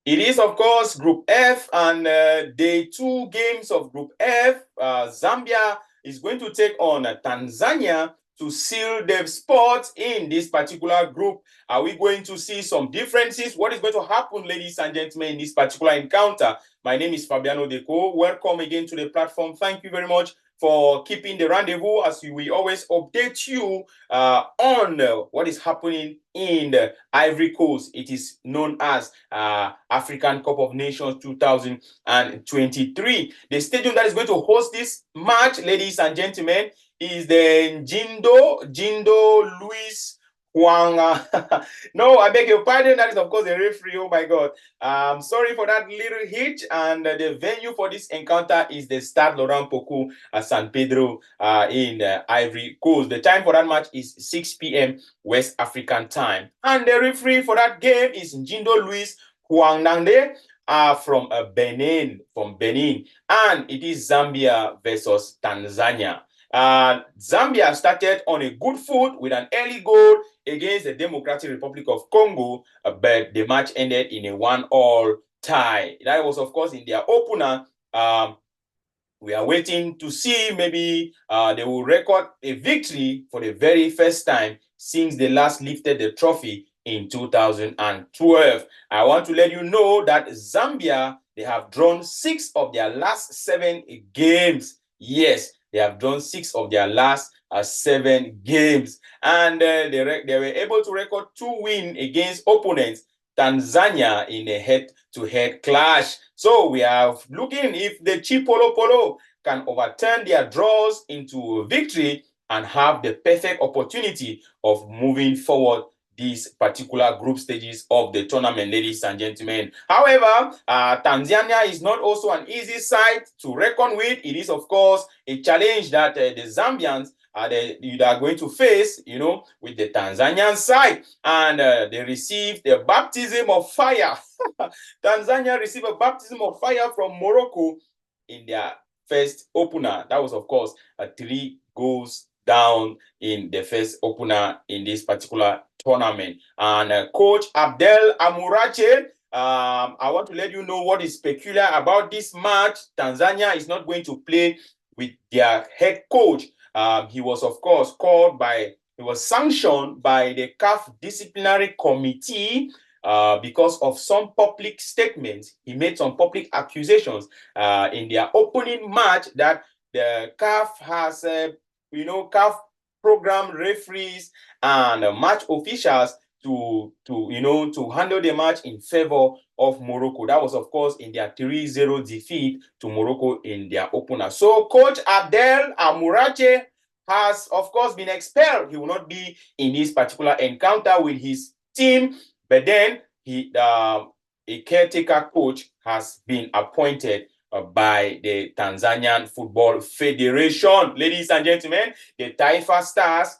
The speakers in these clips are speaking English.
It is, of course, Group F, and day 2 games of Group F. Zambia is going to take on Tanzania to seal their spot in this particular group. Are we going to see some differences? What is going to happen, ladies and gentlemen, in this particular encounter? My name is Fabiano Deco. Welcome again to the platform. Thank you very much for keeping the rendezvous, as we always update you on what is happening in the Ivory Coast. It is known as African Cup of Nations 2023. The stadium that is going to host this match, ladies and gentlemen, is the Jindo Luis Huang. No, I beg your pardon. That is, of course, the referee. Oh my God. Sorry for that little hitch. And the venue for this encounter is the Stade Laurent Pokou at San Pedro in Ivory Coast. The time for that match is 6 p.m. West African time. And the referee for that game is Jindo Luis Huang from Benin, and it is Zambia versus Tanzania. Zambia started on a good foot with an early goal against the Democratic Republic of Congo, but the match ended in a 1-1 tie. That was, of course, in their opener. We are waiting to see maybe they will record a victory for the very first time since they last lifted the trophy in 2012. I want to let you know that Zambia, they have drawn 6 of their last 7 games. Yes, they have drawn 6 of their last 7 games. And they were able to record 2 wins against opponents, Tanzania, in a head-to-head clash. So we are looking if the Chipolo Polo can overturn their draws into victory and have the perfect opportunity of moving forward these particular group stages of the tournament, ladies and gentlemen. However, Tanzania is not also an easy side to reckon with. It is, of course, a challenge that the Zambians are going to face, with the Tanzanian side. And they received the baptism of fire. Tanzania received a baptism of fire from Morocco in their first opener. That was, of course, 3 goals down in the first opener in this particular tournament. And Coach Abdel Amurache, I want to let you know what is peculiar about this match. Tanzania is not going to play with their head coach. He was, of course, he was sanctioned by the CAF disciplinary committee because of some public statements. He made some public accusations in their opening match that the CAF has, CAF program referees and match officials to handle the match in favor of Morocco. That was, of course, in their 3-0 defeat to Morocco in their opener. So Coach Abdel Amurache has, of course, been expelled. He will not be in this particular encounter with his team, but then a caretaker coach has been appointed by the Tanzanian Football Federation. Ladies and gentlemen, the Taifa Stars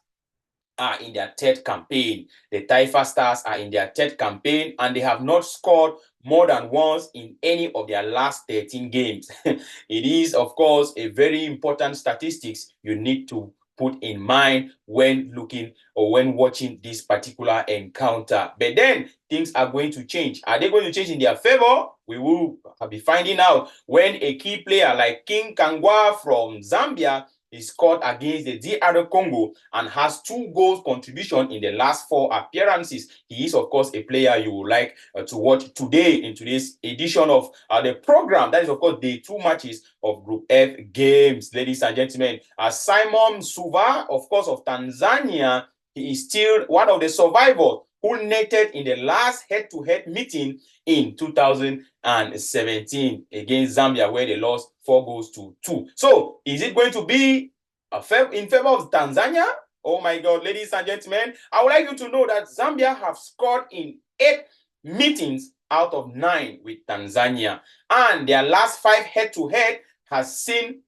are in their 3rd campaign. The Taifa Stars are in their 3rd campaign, and they have not scored more than once in any of their last 13 games. It is, of course, a very important statistics you need to put in mind when looking or when watching this particular encounter. But then things are going to change. Are they going to change in their favor? We will be finding out when a key player like King Kangwa from Zambia is scored against the DR Congo and has 2 goals contribution in the last 4 appearances. He is, of course, a player you would like to watch today in today's edition of the program. That is, of course, day 2 matches of Group F games, ladies and gentlemen. Simon Suva, of course, of Tanzania, he is still one of the survivors who netted in the last head-to-head meeting in 2017 against Zambia, where they lost 4-2. So, is it going to be in favor of Tanzania? Oh my God, ladies and gentlemen, I would like you to know that Zambia have scored in 8 meetings out of 9 with Tanzania. And their last 5 head-to-head has seen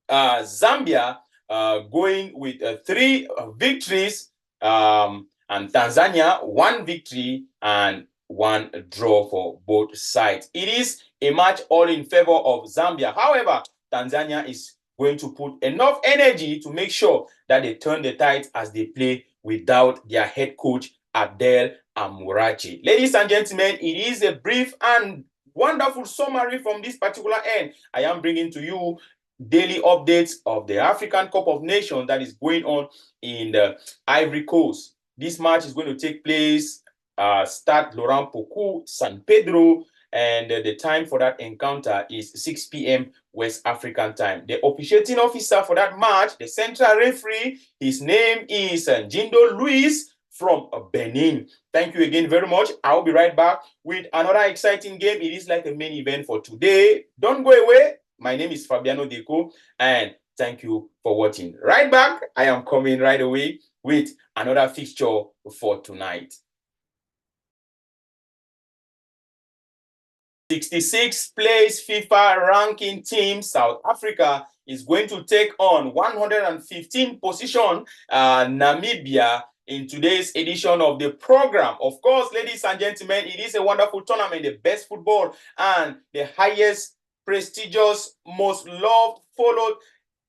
Zambia going with 3 victories, and Tanzania 1 victory and 1 draw for both sides. It is a match all in favor of Zambia. However, Tanzania is going to put enough energy to make sure that they turn the tide as they play without their head coach Adel Amurachi. Ladies and gentlemen, it is a brief and wonderful summary from this particular end. I am bringing to you daily updates of the African Cup of Nations that is going on in the Ivory Coast. This match is going to take place Stade Laurent Pokou, San Pedro, and the time for that encounter is 6 p.m. West African time. The officiating officer for that match, the central referee, his name is Jindo Luis from Benin. Thank you again very much. I'll be right back with another exciting game. It is like a main event for today. Don't go away. My name is Fabiano Deco, and thank you for watching. Right back, I am coming right away with another fixture for tonight. 66th place FIFA ranking team South Africa is going to take on 115 position Namibia in today's edition of the program. Of course, ladies and gentlemen, it is a wonderful tournament, the best football and the highest prestigious, most loved, followed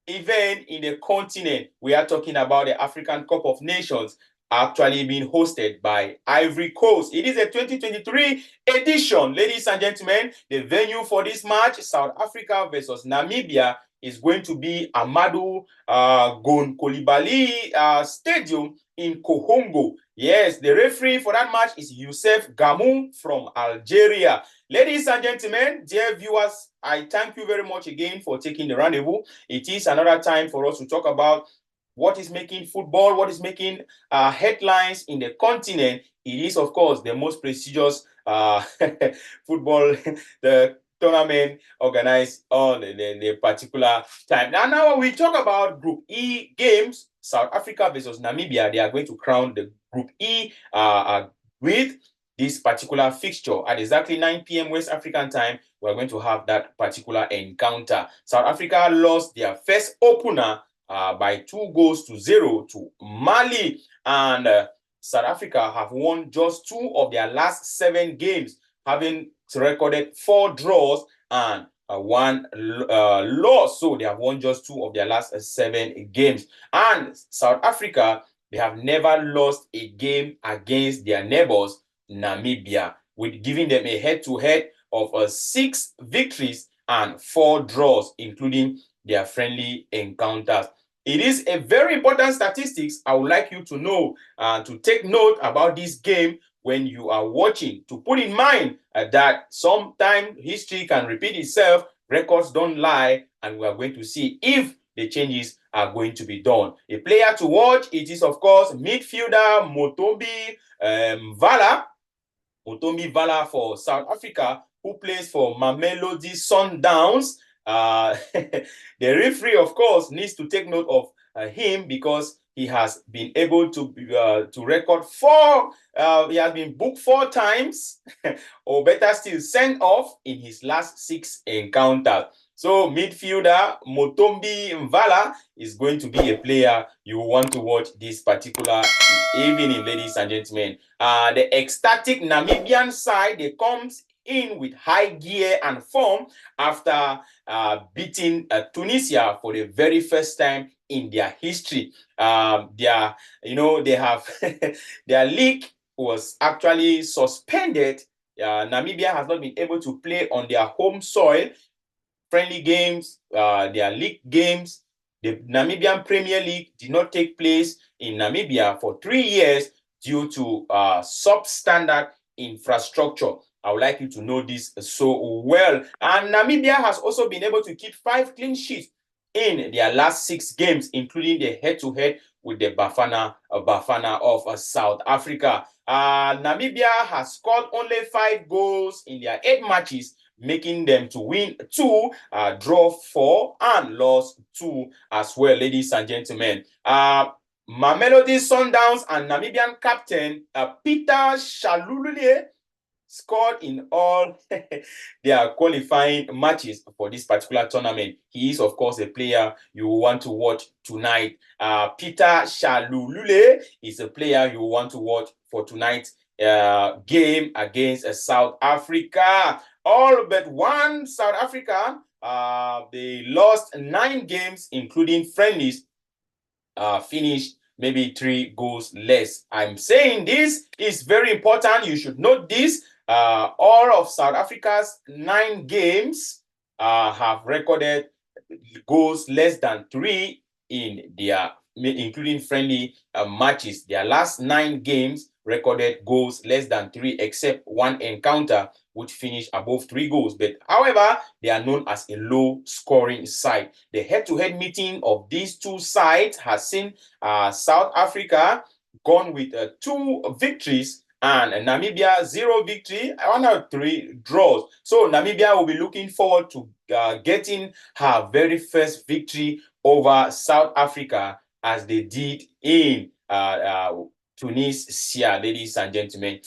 event in the continent. We are talking about the African Cup of Nations, actually being hosted by Ivory Coast. It is a 2023 edition, ladies and gentlemen. The venue for this match, South Africa versus Namibia, is going to be Amadou Gon Coulibaly Stadium in Kohongo. Yes, the referee for that match is Youssef Gamou from Algeria. Ladies and gentlemen, dear viewers, I thank you very much again for taking the rendezvous. It is another time for us to talk about what is making football, what is making headlines in the continent. It is, of course, the most prestigious football the tournament organized on the particular time. Now, when we talk about Group E games, South Africa versus Namibia, they are going to crown the Group E with this particular fixture at exactly 9 p.m. West African time. We're going to have that particular encounter. South Africa lost their first opener by 2-0 to Mali, and South Africa have won just 2 of their last 7 games, having recorded 4 draws and 1 loss. So they have won just 2 of their last 7 games. And South Africa, they have never lost a game against their neighbors, Namibia, with giving them a head-to-head of 6 victories and 4 draws, including their friendly encounters. It is a very important statistics I would like you to know and to take note about this game when you are watching, to put in mind that sometimes history can repeat itself, records don't lie, and we are going to see if the changes are going to be done. A player to watch, it is of course midfielder Motombi Vala. Motombi Vala for South Africa, who plays for Mamelodi Sundowns. The referee, of course, needs to take note of him because he has been able to record 4. He has been booked 4 times, or better still, sent off in his last 6 encounters. So midfielder Motombi Mvala is going to be a player you want to watch this particular evening, ladies and gentlemen. The ecstatic Namibian side, they comes in with high gear and form after beating Tunisia for the very first time in their history. They have their league was actually suspended. Namibia has not been able to play on their home soil. Friendly games, their league games, the Namibian Premier League did not take place in Namibia for 3 years due to substandard infrastructure. I would like you to know this so well. And Namibia has also been able to keep 5 clean sheets in their last 6 games, including the head-to-head with the Bafana of South Africa. Namibia has scored only 5 goals in their 8 matches, making them to win 2, draw 4, and lost 2 as well, ladies and gentlemen. Mamelodi Sundowns and Namibian captain Peter Shalulule scored in all their qualifying matches for this particular tournament. He is, of course, a player you want to watch tonight. Peter Shalulule is a player you want to watch for tonight's game against South Africa. All but one South Africa, they lost 9 games, including friendlies, finished maybe 3 goals less. I'm saying this is very important. You should note this. All of South Africa's 9 games have recorded goals less than 3 in their, including friendly matches. Their last 9 games recorded goals less than 3, except one encounter which finished above 3 goals. But however, they are known as a low-scoring side. The head-to-head meeting of these two sides has seen South Africa gone with 2 victories and Namibia 0 victory, 1 out of 3 draws. So Namibia will be looking forward to getting her very first victory over South Africa, as they did in Tunisia, ladies and gentlemen.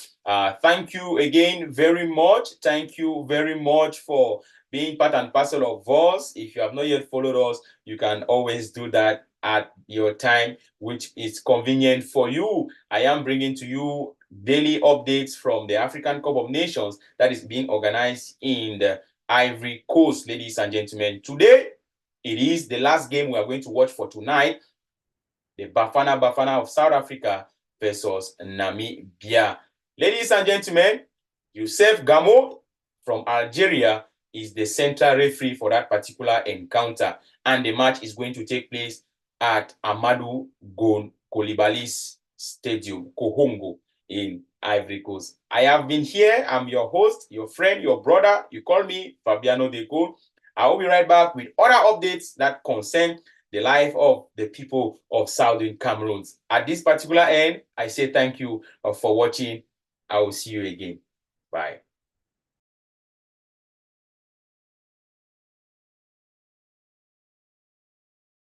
Thank you again very much. Thank you very much for being part and parcel of us. If you have not yet followed us, you can always do that at your time, which is convenient for you. I am bringing to you daily updates from the African Cup of Nations that is being organized in the Ivory Coast, ladies and gentlemen. Today, it is the last game we are going to watch for tonight. The Bafana Bafana of South Africa versus Namibia. Ladies and gentlemen, Youssef Gamo from Algeria is the central referee for that particular encounter. And the match is going to take place at Amadou Gon Coulibaly's Stadium, Kohongo, in Ivory Coast. I have been here. I'm your host, your friend, your brother. You call me Fabiano Deco. I will be right back with other updates that concern the life of the people of Southern Cameroon. At this particular end, I say thank you for watching. I will see you again. Bye.